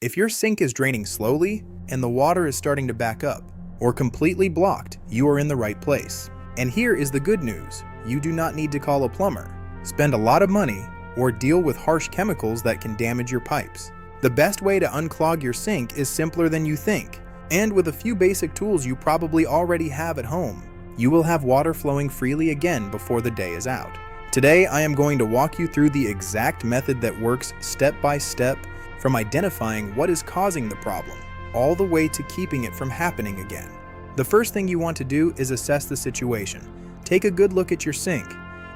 If your sink is draining slowly and the water is starting to back up, or completely blocked, you are in the right place. And here is the good news: you do not need to call a plumber, spend a lot of money, or deal with harsh chemicals that can damage your pipes. The best way to unclog your sink is simpler than you think, and with a few basic tools you probably already have at home, you will have water flowing freely again before the day is out. Today, I am going to walk you through the exact method that works step by step, from identifying what is causing the problem, all the way to keeping it from happening again. The first thing you want to do is assess the situation. Take a good look at your sink.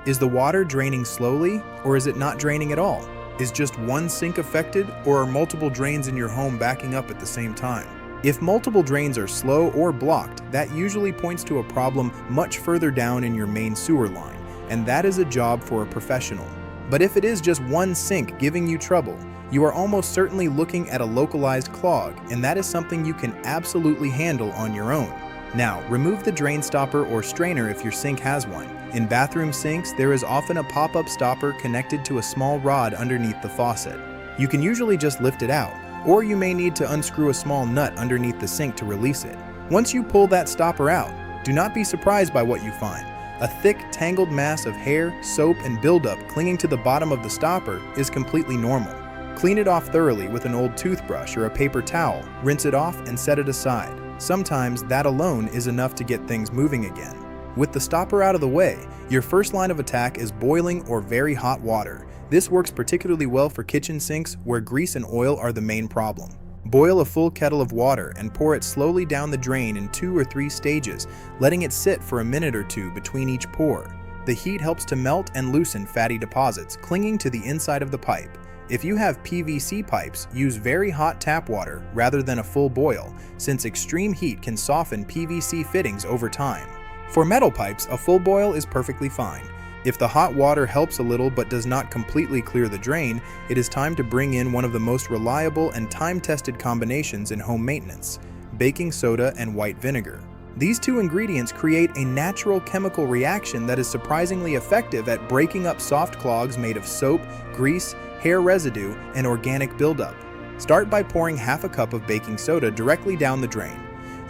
Is the water draining slowly, or is it not draining at all? Is just one sink affected, or are multiple drains in your home backing up at the same time? If multiple drains are slow or blocked, that usually points to a problem much further down in your main sewer line, and that is a job for a professional. But if it is just one sink giving you trouble, you are almost certainly looking at a localized clog, and that is something you can absolutely handle on your own. Now, remove the drain stopper or strainer if your sink has one. In bathroom sinks, there is often a pop-up stopper connected to a small rod underneath the faucet. You can usually just lift it out, or you may need to unscrew a small nut underneath the sink to release it. Once you pull that stopper out, do not be surprised by what you find. A thick, tangled mass of hair, soap, and buildup clinging to the bottom of the stopper is completely normal. Clean it off thoroughly with an old toothbrush or a paper towel, rinse it off, and set it aside. Sometimes that alone is enough to get things moving again. With the stopper out of the way, your first line of attack is boiling or very hot water. This works particularly well for kitchen sinks where grease and oil are the main problem. Boil a full kettle of water and pour it slowly down the drain in 2 or 3 stages, letting it sit for a minute or two between each pour. The heat helps to melt and loosen fatty deposits clinging to the inside of the pipe. If you have PVC pipes, use very hot tap water rather than a full boil, since extreme heat can soften PVC fittings over time. For metal pipes, a full boil is perfectly fine. If the hot water helps a little but does not completely clear the drain, it is time to bring in one of the most reliable and time-tested combinations in home maintenance: baking soda and white vinegar. These two ingredients create a natural chemical reaction that is surprisingly effective at breaking up soft clogs made of soap, grease, hair residue, and organic buildup. Start by pouring half a cup of baking soda directly down the drain.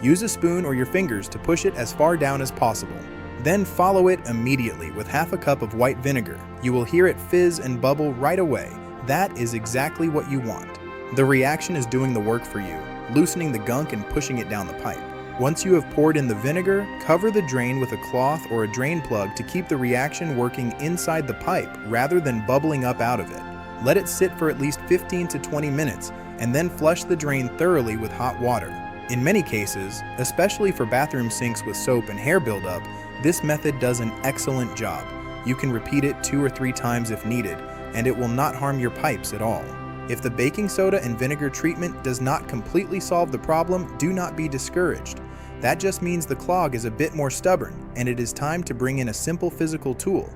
Use a spoon or your fingers to push it as far down as possible. Then follow it immediately with half a cup of white vinegar. You will hear it fizz and bubble right away. That is exactly what you want. The reaction is doing the work for you, loosening the gunk and pushing it down the pipe. Once you have poured in the vinegar, cover the drain with a cloth or a drain plug to keep the reaction working inside the pipe rather than bubbling up out of it. Let it sit for at least 15 to 20 minutes and then flush the drain thoroughly with hot water. In many cases, especially for bathroom sinks with soap and hair buildup, this method does an excellent job. You can repeat it 2 or 3 times if needed, and it will not harm your pipes at all. If the baking soda and vinegar treatment does not completely solve the problem, do not be discouraged. That just means the clog is a bit more stubborn, and it is time to bring in a simple physical tool: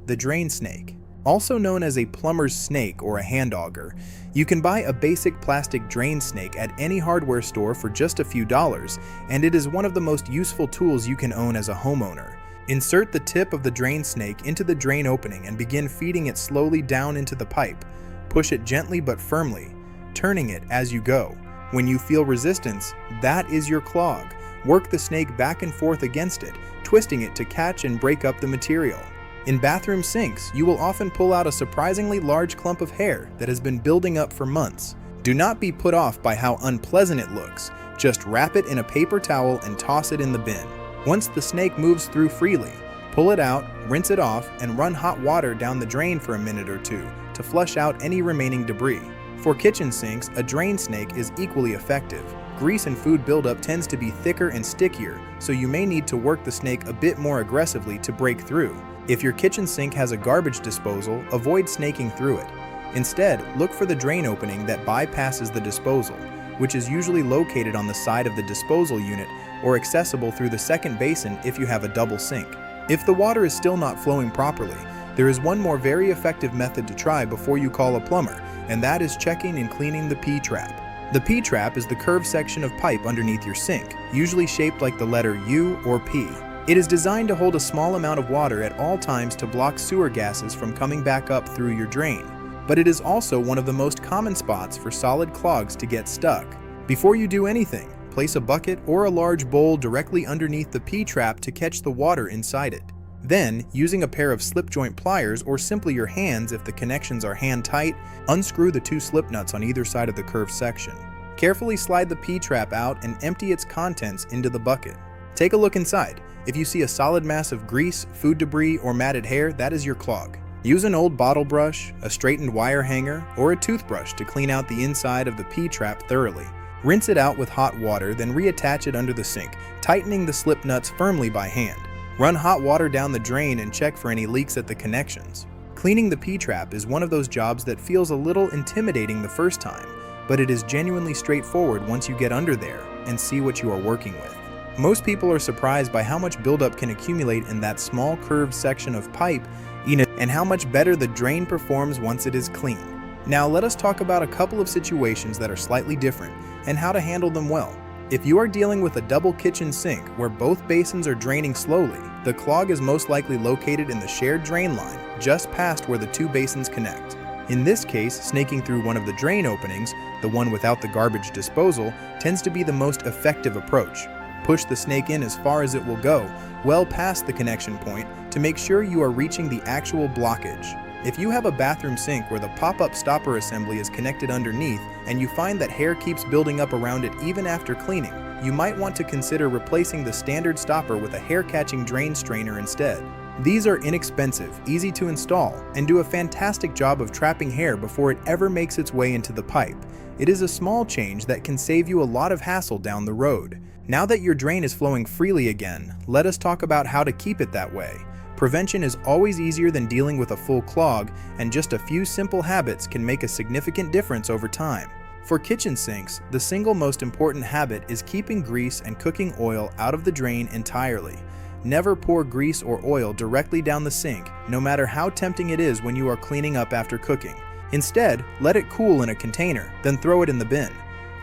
the drain snake. Also known as a plumber's snake or a hand auger, you can buy a basic plastic drain snake at any hardware store for just a few dollars, and it is one of the most useful tools you can own as a homeowner. Insert the tip of the drain snake into the drain opening and begin feeding it slowly down into the pipe. Push it gently but firmly, turning it as you go. When you feel resistance, that is your clog. Work the snake back and forth against it, twisting it to catch and break up the material. In bathroom sinks, you will often pull out a surprisingly large clump of hair that has been building up for months. Do not be put off by how unpleasant it looks. Just wrap it in a paper towel and toss it in the bin. Once the snake moves through freely, pull it out, rinse it off, and run hot water down the drain for a minute or two to flush out any remaining debris. For kitchen sinks, a drain snake is equally effective. Grease and food buildup tends to be thicker and stickier, so you may need to work the snake a bit more aggressively to break through. If your kitchen sink has a garbage disposal, avoid snaking through it. Instead, look for the drain opening that bypasses the disposal, which is usually located on the side of the disposal unit or accessible through the second basin if you have a double sink. If the water is still not flowing properly, there is one more very effective method to try before you call a plumber, and that is checking and cleaning the P-trap. The P-trap is the curved section of pipe underneath your sink, usually shaped like the letter U or P. It is designed to hold a small amount of water at all times to block sewer gases from coming back up through your drain. But it is also one of the most common spots for solid clogs to get stuck. Before you do anything, place a bucket or a large bowl directly underneath the P-trap to catch the water inside it. Then, using a pair of slip joint pliers or simply your hands if the connections are hand tight, unscrew the 2 slip nuts on either side of the curved section. Carefully slide the P-trap out and empty its contents into the bucket. Take a look inside. If you see a solid mass of grease, food debris, or matted hair, that is your clog. Use an old bottle brush, a straightened wire hanger, or a toothbrush to clean out the inside of the P-trap thoroughly. Rinse it out with hot water, then reattach it under the sink, tightening the slip nuts firmly by hand. Run hot water down the drain and check for any leaks at the connections. Cleaning the P-trap is one of those jobs that feels a little intimidating the first time, but it is genuinely straightforward once you get under there and see what you are working with. Most people are surprised by how much buildup can accumulate in that small curved section of pipe and how much better the drain performs once it is clean. Now let us talk about a couple of situations that are slightly different and how to handle them well. If you are dealing with a double kitchen sink where both basins are draining slowly, the clog is most likely located in the shared drain line just past where the 2 basins connect. In this case, snaking through one of the drain openings, the one without the garbage disposal, tends to be the most effective approach. Push the snake in as far as it will go, well past the connection point, to make sure you are reaching the actual blockage. If you have a bathroom sink where the pop-up stopper assembly is connected underneath and you find that hair keeps building up around it even after cleaning, you might want to consider replacing the standard stopper with a hair-catching drain strainer instead. These are inexpensive, easy to install, and do a fantastic job of trapping hair before it ever makes its way into the pipe. It is a small change that can save you a lot of hassle down the road. Now that your drain is flowing freely again, let us talk about how to keep it that way. Prevention is always easier than dealing with a full clog, and just a few simple habits can make a significant difference over time. For kitchen sinks, the single most important habit is keeping grease and cooking oil out of the drain entirely. Never pour grease or oil directly down the sink, no matter how tempting it is when you are cleaning up after cooking. Instead, let it cool in a container, then throw it in the bin.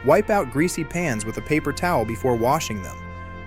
Wipe out greasy pans with a paper towel before washing them.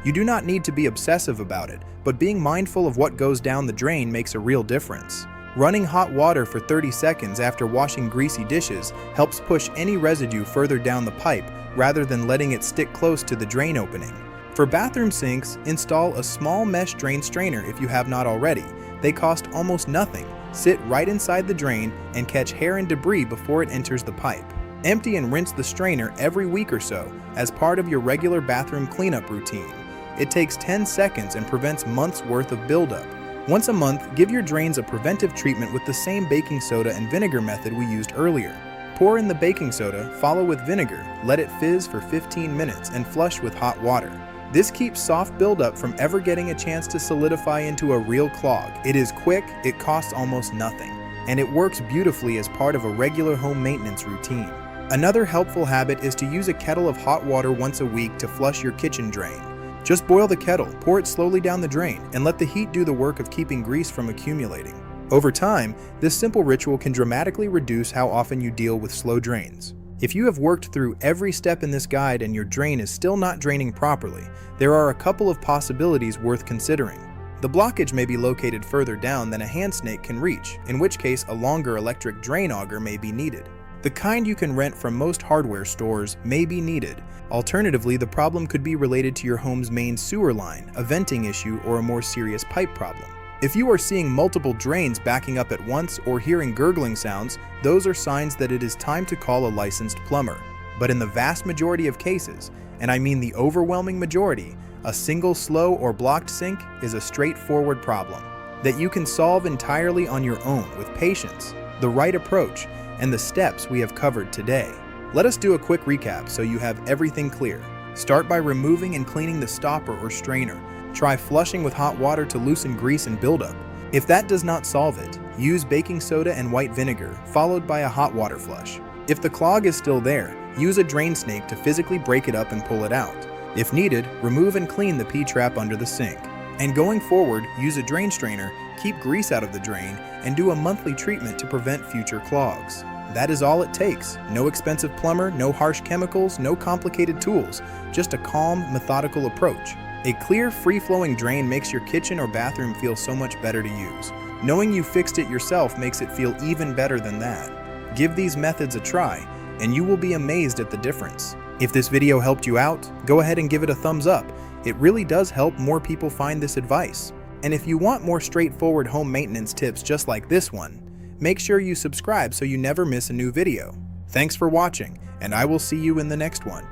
You do not need to be obsessive about it, but being mindful of what goes down the drain makes a real difference. Running hot water for 30 seconds after washing greasy dishes helps push any residue further down the pipe rather than letting it stick close to the drain opening. For bathroom sinks, install a small mesh drain strainer if you have not already. They cost almost nothing, sit right inside the drain, and catch hair and debris before it enters the pipe. Empty and rinse the strainer every week or so as part of your regular bathroom cleanup routine. It takes 10 seconds and prevents months' worth of buildup. Once a month, give your drains a preventive treatment with the same baking soda and vinegar method we used earlier. Pour in the baking soda, follow with vinegar, let it fizz for 15 minutes, and flush with hot water. This keeps soft buildup from ever getting a chance to solidify into a real clog. It is quick, it costs almost nothing, and it works beautifully as part of a regular home maintenance routine. Another helpful habit is to use a kettle of hot water once a week to flush your kitchen drain. Just boil the kettle, pour it slowly down the drain, and let the heat do the work of keeping grease from accumulating. Over time, this simple ritual can dramatically reduce how often you deal with slow drains. If you have worked through every step in this guide and your drain is still not draining properly, there are a couple of possibilities worth considering. The blockage may be located further down than a hand snake can reach, in which case a longer electric drain auger may be needed. The kind you can rent from most hardware stores may be needed. Alternatively, the problem could be related to your home's main sewer line, a venting issue, or a more serious pipe problem. If you are seeing multiple drains backing up at once or hearing gurgling sounds, those are signs that it is time to call a licensed plumber. But in the vast majority of cases, and I mean the overwhelming majority, a single slow or blocked sink is a straightforward problem that you can solve entirely on your own with patience, the right approach, and the steps we have covered today. Let us do a quick recap so you have everything clear. Start by removing and cleaning the stopper or strainer. Try flushing with hot water to loosen grease and buildup. If that does not solve it, use baking soda and white vinegar, followed by a hot water flush. If the clog is still there, use a drain snake to physically break it up and pull it out. If needed, remove and clean the P-trap under the sink. And going forward, use a drain strainer, keep grease out of the drain, and do a monthly treatment to prevent future clogs. That is all it takes. No expensive plumber, no harsh chemicals, no complicated tools, just a calm, methodical approach. A clear, free-flowing drain makes your kitchen or bathroom feel so much better to use. Knowing you fixed it yourself makes it feel even better than that. Give these methods a try, and you will be amazed at the difference. If this video helped you out, go ahead and give it a thumbs up. It really does help more people find this advice. And if you want more straightforward home maintenance tips just like this one, make sure you subscribe so you never miss a new video. Thanks for watching, and I will see you in the next one.